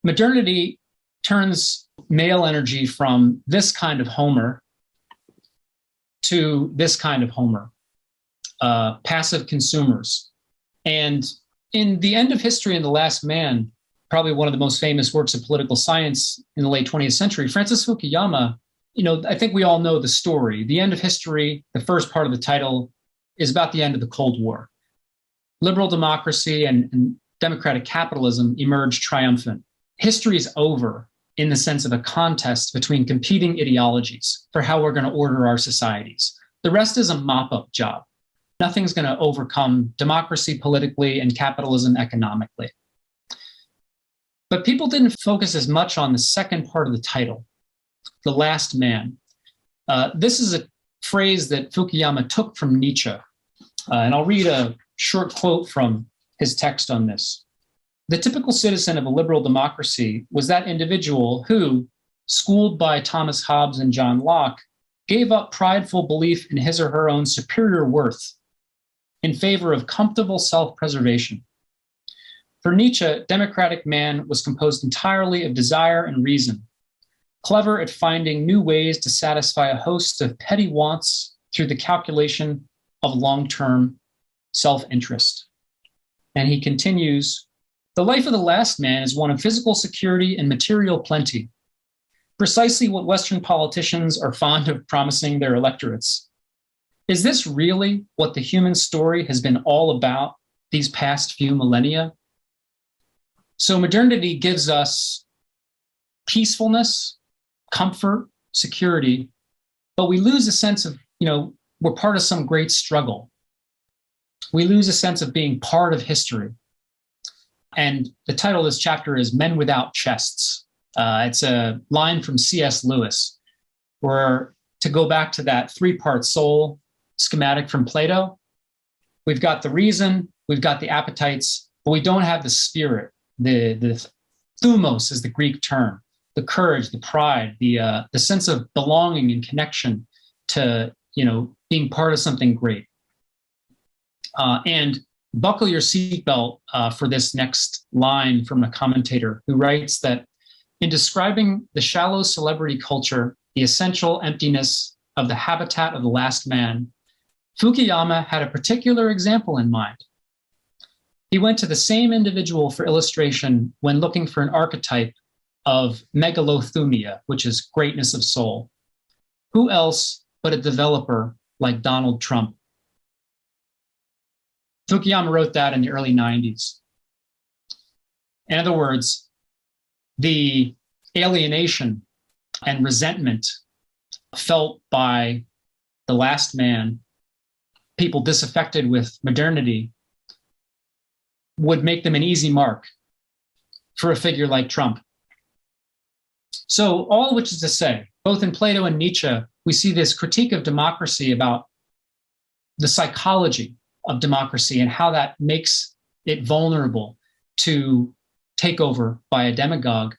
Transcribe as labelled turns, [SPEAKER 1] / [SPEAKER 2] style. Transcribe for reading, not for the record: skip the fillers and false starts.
[SPEAKER 1] Modernity turns male energy from this kind of Homer to this kind of Homer, passive consumers. And in The End of History and the Last Man, probably one of the most famous works of political science in the late 20th century, Francis Fukuyama, I think we all know the story. The End of History, the first part of the title, is about the end of the Cold War. Liberal democracy and democratic capitalism emerged triumphant. History is over in the sense of a contest between competing ideologies for how we're going to order our societies. The rest is a mop-up job. Nothing's going to overcome democracy politically and capitalism economically. But people didn't focus as much on the second part of the title, The Last Man. This is a phrase that Fukuyama took from Nietzsche. And I'll read a short quote from his text on this. The typical citizen of a liberal democracy was that individual who, schooled by Thomas Hobbes and John Locke, gave up prideful belief in his or her own superior worth in favor of comfortable self-preservation. For Nietzsche, democratic man was composed entirely of desire and reason, clever at finding new ways to satisfy a host of petty wants through the calculation of long-term self-interest. And he continues, the life of the last man is one of physical security and material plenty, precisely what Western politicians are fond of promising their electorates. Is this really what the human story has been all about these past few millennia? So modernity gives us peacefulness, comfort, security, but we lose a sense of, we're part of some great struggle. We lose a sense of being part of history. And the title of this chapter is Men Without Chests. It's a line from C.S. Lewis, where, to go back to that three-part soul schematic from Plato, we've got the reason, we've got the appetites, but we don't have the spirit. The thumos is the Greek term, the courage, the pride, the sense of belonging and connection to, being part of something great. And buckle your seatbelt for this next line from a commentator who writes that in describing the shallow celebrity culture, the essential emptiness of the habitat of the last man, Fukuyama had a particular example in mind. He went to the same individual for illustration when looking for an archetype of megalothumia, which is greatness of soul. Who else but a developer like Donald Trump? Fukuyama wrote that in the early 90s. In other words, the alienation and resentment felt by the last man, people disaffected with modernity, would make them an easy mark for a figure like Trump. So all which is to say, both in Plato and Nietzsche, we see this critique of democracy about the psychology of democracy and how that makes it vulnerable to takeover by a demagogue.